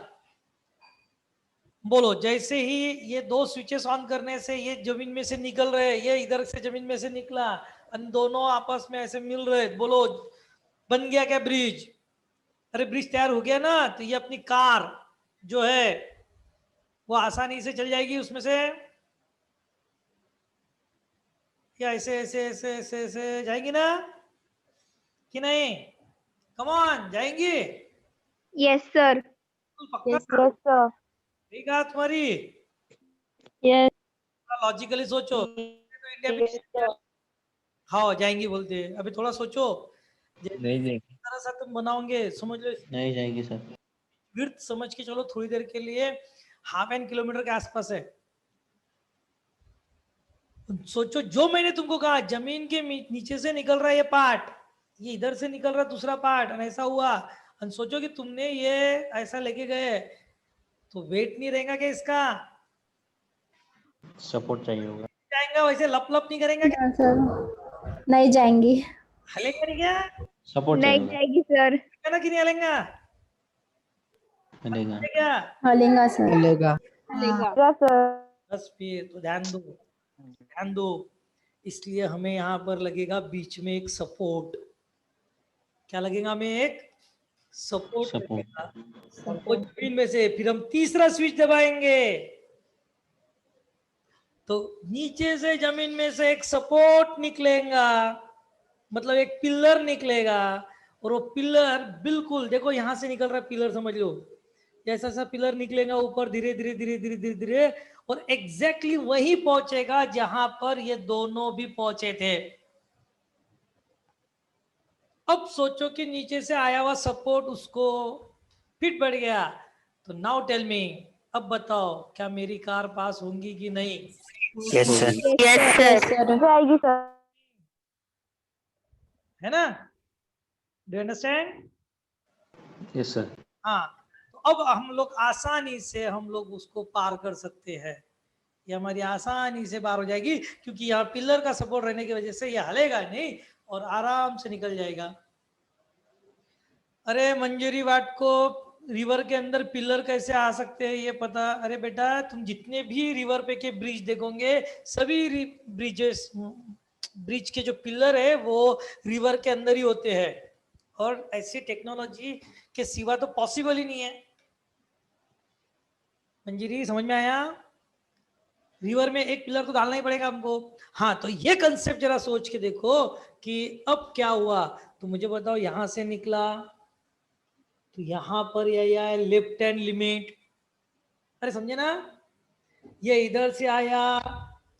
बोलो जैसे ही ये दो स्विचेस ऑन करने से ये जमीन में से निकल रहे, ये इधर से जमीन में से निकला, इन दोनों आपस में ऐसे मिल रहे, बोलो बन गया क्या ब्रिज? अरे ब्रिज तैयार हो गया ना, तो ये अपनी कार जो है वो आसानी से चल जाएगी उसमें से। या ऐसे ऐसे ऐसे ऐसे ऐसे जाएंगी ना कि नहीं? कम ऑन, जाएंगी? Yes, sir. पक्का? Yes, Yes, sir. ठीक है तुम्हारी? yes, लॉजिकली सोचो, तो इंडिया में Yes, sir. हाँ जाएंगी बोलते हैं। अभी थोड़ा सोचो, नहीं जाएगी, तरह से तुम बनाओगे, समझ लो, नहीं जाएगी सर। विड्थ समझ के चलो थोड़ी देर के लिए, हाफ एन किलोमीटर के आसपास है। सोचो जो मैंने तुमको कहा, जमीन के नीचे से निकल रहा है ये पार्ट, ये इधर से निकल रहा है दूसरा पार्ट, और ऐसा हुआ। और सोचो कि तुमने ये ऐसा लेके गए, तो वेट नहीं रहेगा क्या इसका? सपोर्ट चाहिए होगा। जाएगा वैसे लप लप नहीं करेगा क्या? हाँ सर, नहीं जाएंगी। हलेगा नहीं क्या? सपोर्ट चाहिए नहीं होगा। जाएगी सर। हलेगा ना कि नहीं हलेगा? चलेगा। हलेगा क्या? हलेगा सर। चलेगा। चलेगा। Yes, sir. बस फिर तो ध्यान दो, ध्यान दो। इसलिए हमें यहाँ पर लगेगा बीच में एक सपोर्ट। क्या लगेगा हमें? एक सपोर्ट सपोर्ट। लगेगा। वो जमीन में से फिर हम तीसरा स्विच दबाएंगे, तो नीचे से जमीन में से एक सपोर्ट निकलेगा, मतलब एक पिलर निकलेगा। और वो पिलर बिल्कुल देखो यहां से निकल रहा है पिलर, समझ लो जैसा सा पिलर निकलेगा ऊपर धीरे धीरे धीरे धीरे धीरे धीरे, और एग्जैक्टली वही पहुंचेगा जहां पर ये दोनों भी पहुंचे थे। अब सोचो कि नीचे से आया हुआ सपोर्ट उसको फिट बढ़ गया, तो नाउ टेल मी, अब बताओ क्या मेरी कार पास होंगी कि नहीं? Yes sir. Yes, sir. Yes, sir. जाएगी सर। है ना? Do understand? Yes sir. हाँ, तो अब हम लोग आसानी से हम लोग उसको पार कर सकते हैं। ये हमारी आसानी से पार हो जाएगी, क्योंकि यहाँ पिलर का सपोर्ट रहने की वजह से ये हलेगा नहीं और आराम से निकल जाएगा। अरे मंजूरी वाट को रिवर के अंदर पिलर कैसे आ सकते हैं ये पता? अरे बेटा तुम जितने भी रिवर पे के ब्रिज देखोगे, सभी ब्रिज के जो पिलर है वो रिवर के अंदर ही होते हैं, और ऐसी टेक्नोलॉजी के सिवा तो पॉसिबल ही नहीं है। मंजीरी समझ में आया? रिवर में एक पिलर तो डालना ही पड़ेगा हमको। हाँ, तो ये कंसेप्ट जरा सोच के देखो कि अब क्या हुआ। तो मुझे बताओ, यहां से निकला तो यहां पर ये आया लेफ्ट हैंड लिमिट, अरे समझे ना? ये इधर से आया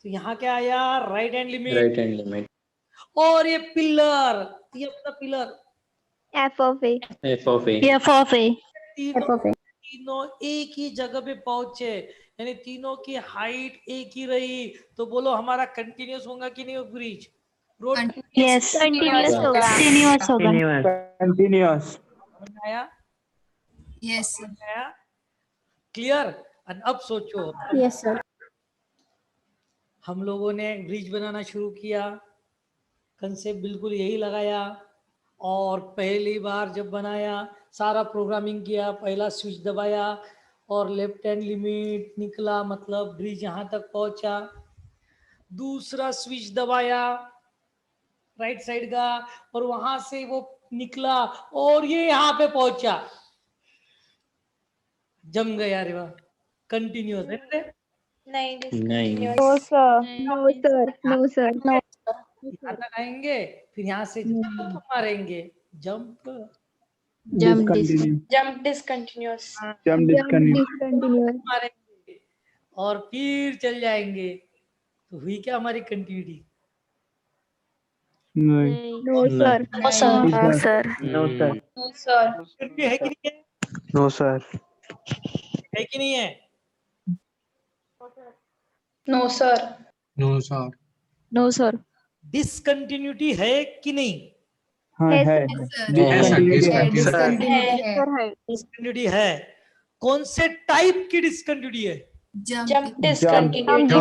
तो यहाँ क्या आया? Right hand limit. Right hand limit. और ये पिलर, ये अपना pillar F of A. F of A. F of A. तीनों F of A. तीनों एक ही जगह पे पहुंचे, यानी तीनों की हाइट एक ही रही, तो बोलो हमारा कंटिन्यूस होगा कि नहीं ब्रिज? Road Yes. Continuous होगा। Continuous होगा। कंटिन्यूअस। समझ में आया? Yes. समझ में आया? क्लियर? अब सोचो, Yes, sir. हम लोगों ने ब्रिज बनाना शुरू किया, कंसेप्ट बिल्कुल यही लगाया, और पहली बार जब बनाया सारा प्रोग्रामिंग किया, पहला स्विच दबाया और लेफ्ट हैंड लिमिट निकला, मतलब ब्रिज यहां तक पहुंचा। दूसरा स्विच दबाया राइट साइड का, और वहां से वो निकला और ये यहाँ पे पहुंचा, जम गया रे वाह। कंटिन्यूअस है ना? नहीं नहीं। No, sir. No, sir. No, sir. No. यहाँ तक आएंगे, फिर यहाँ से जंप मारेंगे, jump Jump discontinue. Jump discontinuous. Jump discontinue. Discontinuous. मारेंगे और फिर चल जाएंगे, तो हुई क्या हमारी कंटिन्यूटी? नहीं। No, sir. No, sir. No, sir. No sir. No, sir. है कि नहीं है? No sir. है कि नहीं है? No, sir. No sir. No, sir. Discontinuity है कि नहीं? हाँ है, है। sir. डिसकंटिन्यू है। डिसकंटिन्यूटी है। कौन से टाइप की डिसकंटिन्यूटी है? Jump discontinuity.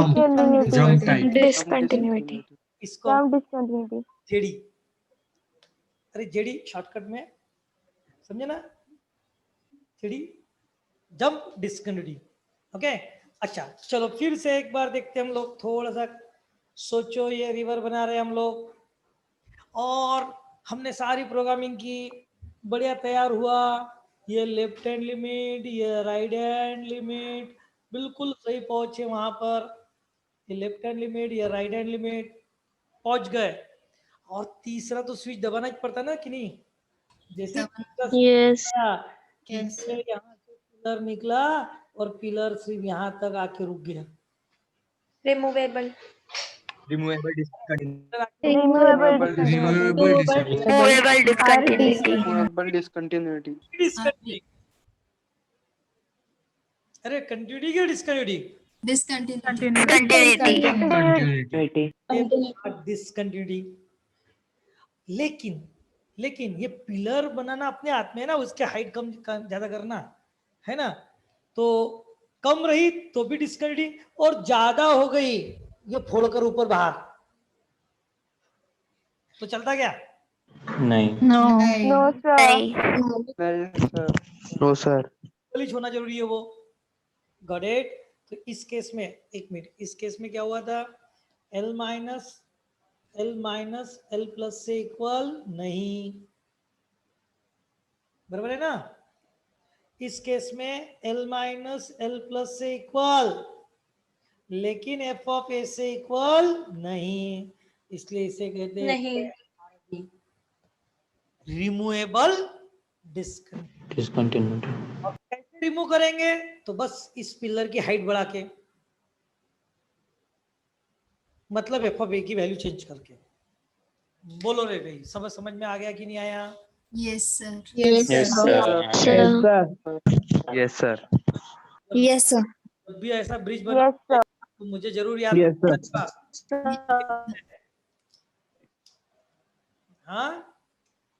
Jump type. Discontinuity. इसको Jump discontinuity. जेडी, अरे जेडी शॉर्टकट में, समझे ना? JD jump discontinuity. ओके, अच्छा चलो फिर से एक बार देखते हैं हम लोग, थोड़ा सा सोचो। ये रिवर बना रहे हैं हम लोग, और हमने सारी प्रोग्रामिंग की, बढ़िया तैयार हुआ। ये लेफ्ट हैंड लिमिट, ये राइट हैंड लिमिट, बिल्कुल सही पहुंचे वहां पर। ये लेफ्ट हैंड लिमिट, ये राइट हैंड लिमिट, पहुंच गए, और तीसरा तो स्विच दबाना ही पड़ता ना कि नहीं? जैसे Yes. यहाँ से पिलर निकला और पिलर सिर्फ यहाँ तक आके रुक गया। Removable Removable discontinuity. Removable Removable discontinuity. Discontinuity Discontinuity. Discontinuity। अरे कंटिन्यूटी क्या डिस्कंटिन्यूटी? Continuity. डिस्कंटिन्यूटी। लेकिन ये पिलर बनाना अपने हाथ में है ना, उसके हाइट कम ज्यादा करना है ना, तो कम रही तो भी डिस्कंटिन्यूटी, और ज्यादा हो गई ये फोड़कर ऊपर बाहर, तो चलता क्या? नहीं। No. No sir No, sir. Police होना जरूरी है वो। Got it? तो इस केस में, एक मिनट, इस केस में क्या हुआ था? L माइनस L प्लस से इक्वल नहीं, बराबर है ना? इस केस में L माइनस L प्लस से इक्वल, लेकिन f ऑफ a से इक्वल नहीं, इसलिए इसे कहते हैं नहीं रिमूवेबल डिस्कंटिन्यूटी। डिस्कंटिन्यूटी। अब कैसे रिमूव करेंगे? तो बस इस पिलर की हाइट बढ़ा के, मतलब एफ ऑफ ए की वैल्यू चेंज करके। बोलो रे भाई, समझ में आ गया कि नहीं आया? Yes, sir. Yes, sir. Yes, sir. Yes, sir. जब भी ऐसा ब्रिज बने तो मुझे जरूर याद रखना। हाँ,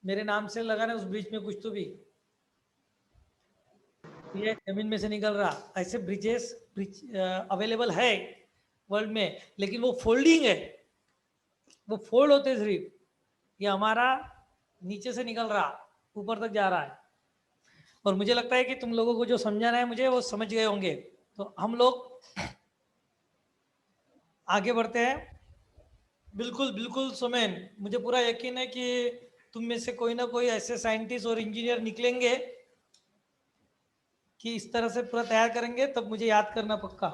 मेरे नाम से लगाना उस ब्रिज में कुछ तो भी, ये जमीन में से निकल रहा। ऐसे ब्रिज अवेलेबल है वर्ल्ड में, लेकिन वो फोल्डिंग है, वो फोल्ड होते सिर्फ, ये हमारा नीचे से निकल रहा ऊपर तक जा रहा है। और मुझे लगता है कि तुम लोगों को जो समझाना है मुझे, वो समझ गए होंगे। तो हम लोग आगे बढ़ते हैं। बिल्कुल सुमेन, मुझे पूरा यकीन है कि तुम में से कोई ना कोई ऐसे साइंटिस्ट और इंजीनियर निकलेंगे कि इस तरह से पूरा तैयार करेंगे, तब मुझे याद करना पक्का।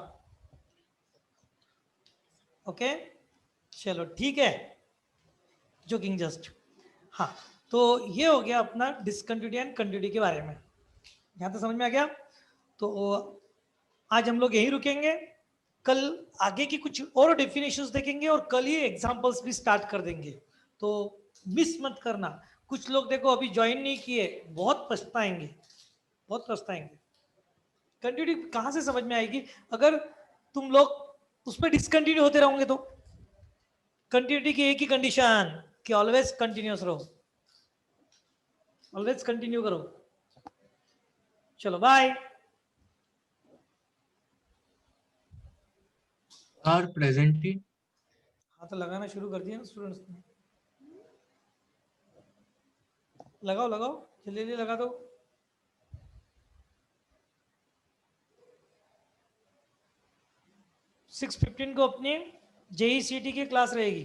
ओके, चलो ठीक है, जोकिंग जस्ट। हाँ, तो ये हो गया अपना डिसकंटिन्यूटी एंड कंटिन्यूटी के बारे में। यहाँ तक समझ में आ गया? तो आज हम लोग यही रुकेंगे, कल आगे की कुछ और डेफिनेशंस देखेंगे, और कल ही एग्जांपल्स भी स्टार्ट कर देंगे। तो मिस मत करना। कुछ लोग देखो अभी ज्वाइन नहीं किए, बहुत पछताएंगे। कंटिन्यूटी कहाँ से समझ में आएगी अगर तुम लोग उसमें डिसकंटिन्यू होते रहोगे? तो कंटिन्यूटी की एक ही कंडीशन कि ऑलवेज कंटिन्यूअस रहो, ऑलवेज कंटिन्यू करो। चलो बाय। Are presented. हाथ लगाना शुरू कर दिया ना स्टूडेंट्स ने। लगाओ जल्दी लगा दो। 6:15 को अपनी JECT की क्लास रहेगी।